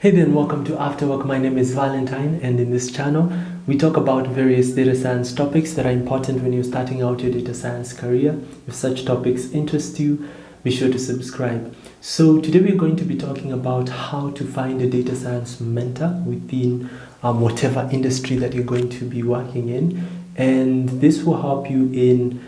Hey there and welcome to After Work. My name is Valentine, and in this channel we talk about various data science topics that are important when you're starting out your data science career. If such topics interest you, be sure to subscribe. So today we're going to be talking about how to find a data science mentor within whatever industry that you're going to be working in, and this will help you in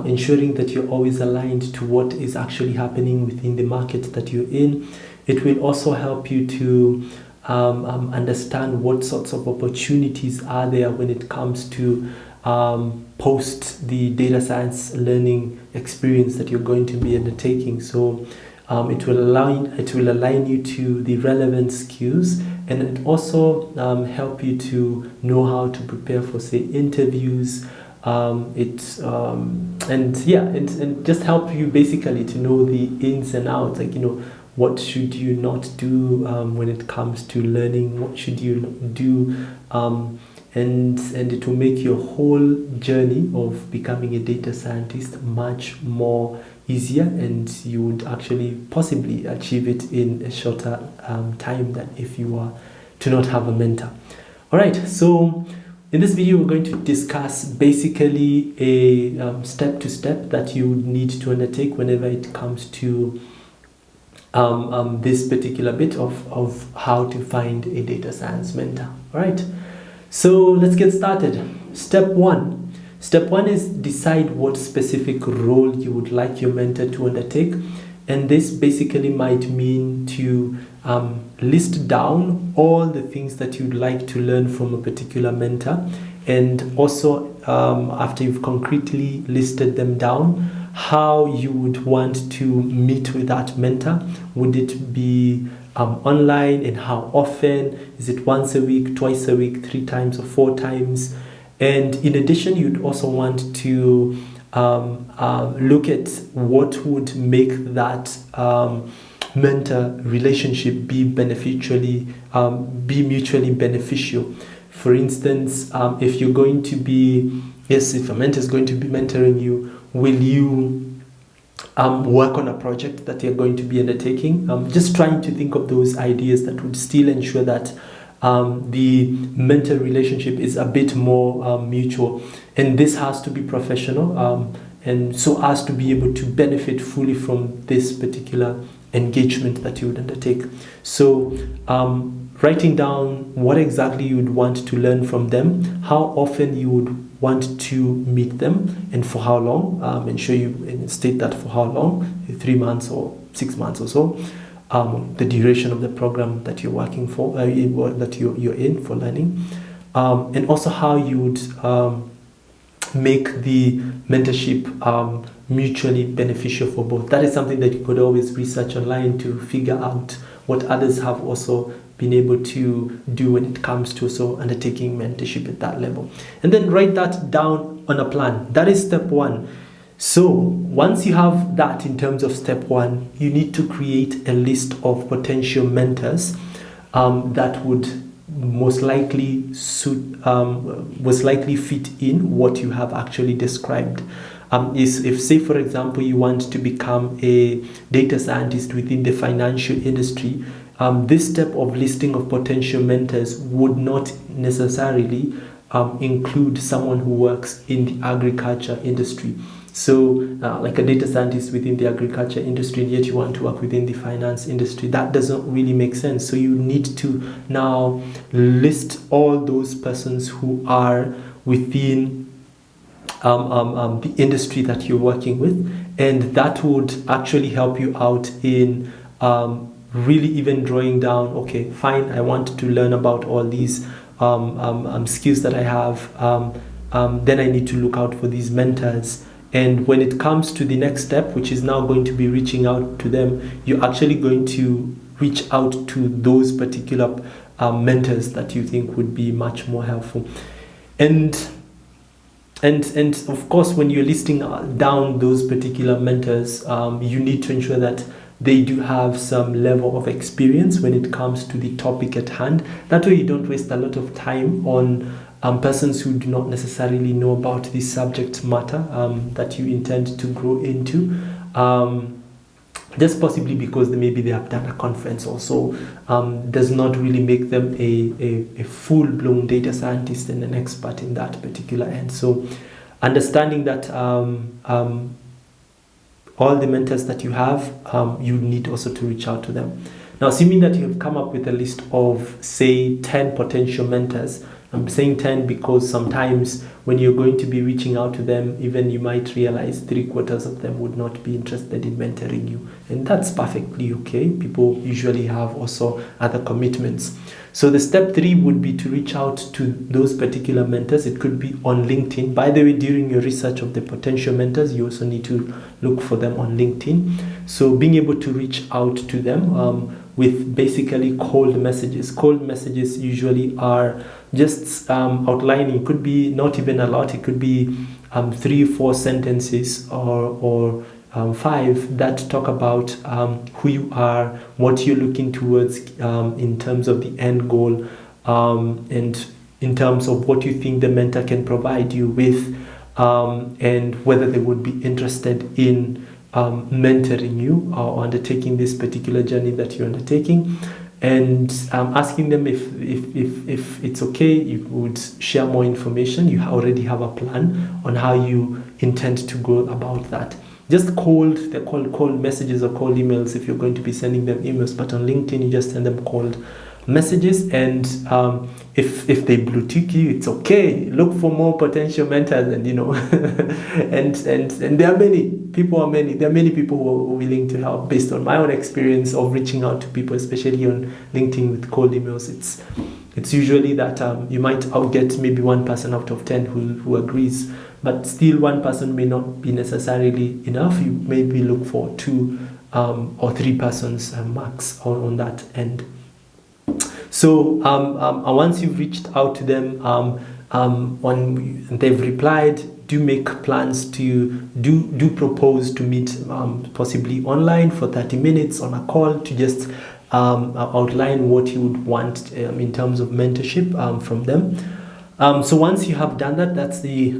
ensuring that you're always aligned to what is actually happening within the market that you're in. It will also help you to understand what sorts of opportunities are there when it comes to post the data science learning experience that you're going to be undertaking. So it will align you to the relevant skills, and it also help you to know how to prepare for, say, interviews. And just help you basically to know the ins and outs, like, what should you not do when it comes to learning, what should you not do, and it will make your whole journey of becoming a data scientist much more easier, and you would actually possibly achieve it in a shorter time than if you were to not have a mentor. All right, so in this video, we're going to discuss basically a step-to-step that you would need to undertake whenever it comes to this particular bit of how to find a data science mentor. All right, so let's get started. Step one is decide what specific role you would like your mentor to undertake, and this basically might mean to list down all the things that you'd like to learn from a particular mentor, and also after you've concretely listed them down, how you would want to meet with that mentor. Would it be online, and how often? Is it once a week, twice a week, 3 times, or 4 times? And in addition, you'd also want to look at what would make that mentor relationship be mutually beneficial. For instance, if you're going to be, if a mentor is going to be mentoring you, will you work on a project that you're going to be undertaking? Just trying to think of those ideas that would still ensure that the mentor relationship is a bit more mutual, and this has to be professional, and so as to be able to benefit fully from this particular engagement that you would undertake. So writing down what exactly you would want to learn from them, how often you would want to meet them, and for how long. Ensure you state that for how long, 3 months or 6 months or so, the duration of the program that you're working for, that you're in for learning, and also how you would make the mentorship mutually beneficial for both. That is something that you could always research online to figure out what others have also been able to do when it comes to also undertaking mentorship at that level. And then write that down on a plan. That is step one. So once you have that in terms of step one, you need to create a list of potential mentors that would most likely fit in what you have actually described. If, say, for example, you want to become a data scientist within the financial industry, this step of listing of potential mentors would not necessarily include someone who works in the agriculture industry. So like a data scientist within the agriculture industry, and yet you want to work within the finance industry, that doesn't really make sense. So you need to now list all those persons who are within the industry that you're working with, and that would actually help you out in really even drawing down, okay, fine, I want to learn about all these skills that I have, then I need to look out for these mentors. And when it comes to the next step, which is now going to be reaching out to them, you're actually going to reach out to those particular mentors that you think would be much more helpful. And of course, when you're listing down those particular mentors, you need to ensure that they do have some level of experience when it comes to the topic at hand. That way you don't waste a lot of time on persons who do not necessarily know about the subject matter that you intend to grow into. just possibly because maybe they have done a conference or so, does not really make them a full-blown data scientist and an expert in that particular end. So understanding that all the mentors that you have, you need also to reach out to them. Now, assuming that you have come up with a list of, say, 10 potential mentors, I'm saying 10 because sometimes when you're going to be reaching out to them, even you might realize 3/4 of them would not be interested in mentoring you. And that's perfectly okay. People usually have also other commitments. So the step 3 would be to reach out to those particular mentors. It could be on LinkedIn. By the way, during your research of the potential mentors, you also need to look for them on LinkedIn. So being able to reach out to them with basically cold messages. Cold messages usually are just outlining. It could be not even a lot. It could be 3-4 sentences or 5 that talk about who you are, what you're looking towards in terms of the end goal, and in terms of what you think the mentor can provide you with, and whether they would be interested in mentoring you or undertaking this particular journey that you're undertaking, and asking them if it's okay, you would share more information. You already have a plan on how you intend to go about that. Just they're called cold messages or cold emails if you're going to be sending them emails, but on LinkedIn you just send them cold messages, and if they blue tick you, it's okay. Look for more potential mentors, and and there are many people who are willing to help. Based on my own experience of reaching out to people, especially on LinkedIn with cold emails, it's usually that you might get maybe 1 person out of 10 who agrees, but still 1 person may not be necessarily enough. You maybe look for 2 or 3 persons max on that end. So once you've reached out to them, when they've replied, do make plans to do propose to meet possibly online for 30 minutes on a call to just outline what you would want in terms of mentorship from them. So once you have done that, that's the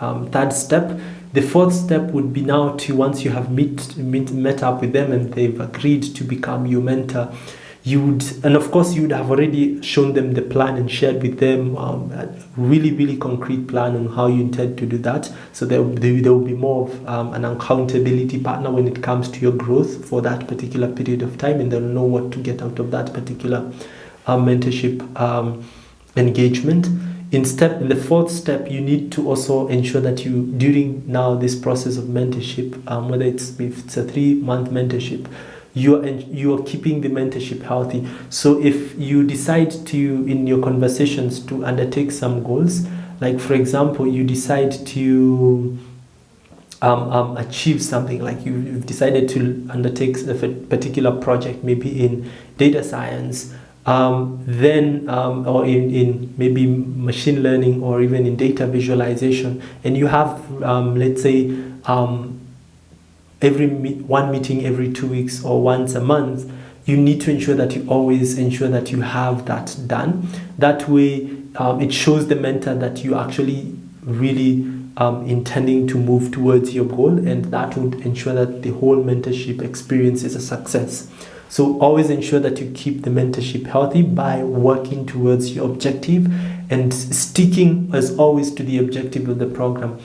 3rd step. The 4th step would be now to, once you have met up with them and they've agreed to become your mentor, you would have already shown them the plan and shared with them a really concrete plan on how you intend to do that. So there will be more of an accountability partner when it comes to your growth for that particular period of time, and they'll know what to get out of that particular mentorship engagement. In the 4th step, you need to also ensure that you, during now this process of mentorship, whether if it's a 3-month mentorship, you are keeping the mentorship healthy. So if you decide to, in your conversations, to undertake some goals, like for example, you decide to achieve something, like you've decided to undertake a particular project, maybe in data science, then or in maybe machine learning, or even in data visualization, and you have let's say one meeting every 2 weeks or once a month, you need to ensure that you always ensure that you have that done. That way it shows the mentor that you actually really intending to move towards your goal, and that would ensure that the whole mentorship experience is a success. So always ensure that you keep the mentorship healthy by working towards your objective and sticking as always to the objective of the program.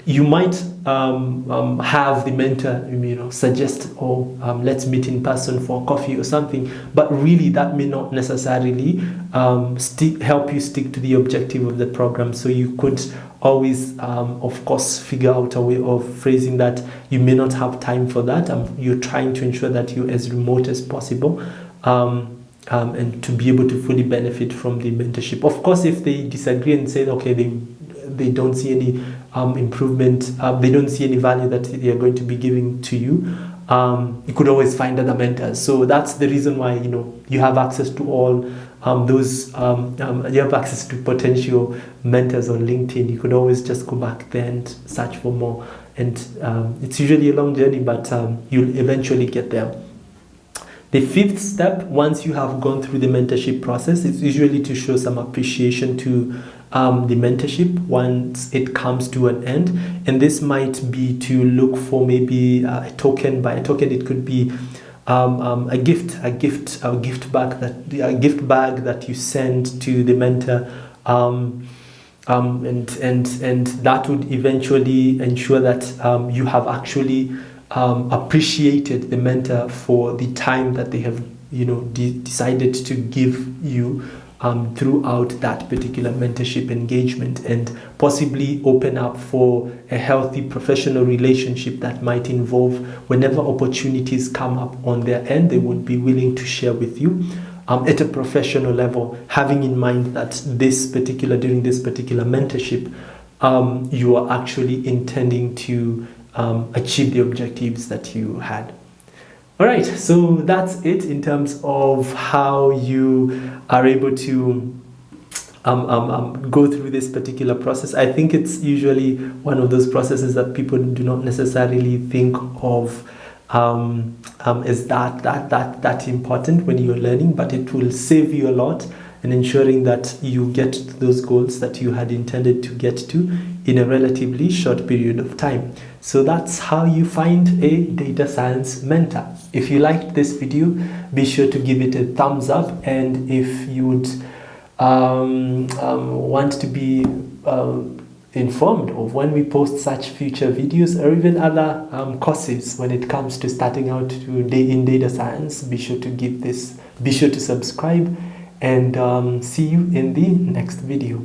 You might have the mentor, suggest, let's meet in person for coffee or something, but really that may not necessarily help you stick to the objective of the program. So you could always, of course, figure out a way of phrasing that you may not have time for that. You're trying to ensure that you're as remote as possible, and to be able to fully benefit from the mentorship. Of course, if they disagree and say, okay, they don't see any improvement, they don't see any value that they are going to be giving to you, you could always find other mentors. So that's the reason why you have access to all those you have access to potential mentors on LinkedIn. You could always just go back there and search for more, and it's usually a long journey, but you'll eventually get there. The 5th step, once you have gone through the mentorship process, is usually to show some appreciation to the mentorship once it comes to an end. And this might be to look for maybe a token. By a token, it could be a gift bag that you send to the mentor, and that would eventually ensure that you have actually appreciated the mentor for the time that they have decided to give you throughout that particular mentorship engagement, and possibly open up for a healthy professional relationship that might involve, whenever opportunities come up on their end, they would be willing to share with you at a professional level, having in mind that during this particular mentorship, you are actually intending to achieve the objectives that you had. All right, so that's it in terms of how you are able to go through this particular process. I think it's usually one of those processes that people do not necessarily think of as that important when you're learning, but it will save you a lot in ensuring that you get to those goals that you had intended to get to in a relatively short period of time. So that's how you find a data science mentor. If you liked this video, be sure to give it a thumbs up, and if you would want to be informed of when we post such future videos or even other courses when it comes to starting out in data science, be sure to subscribe, and see you in the next video.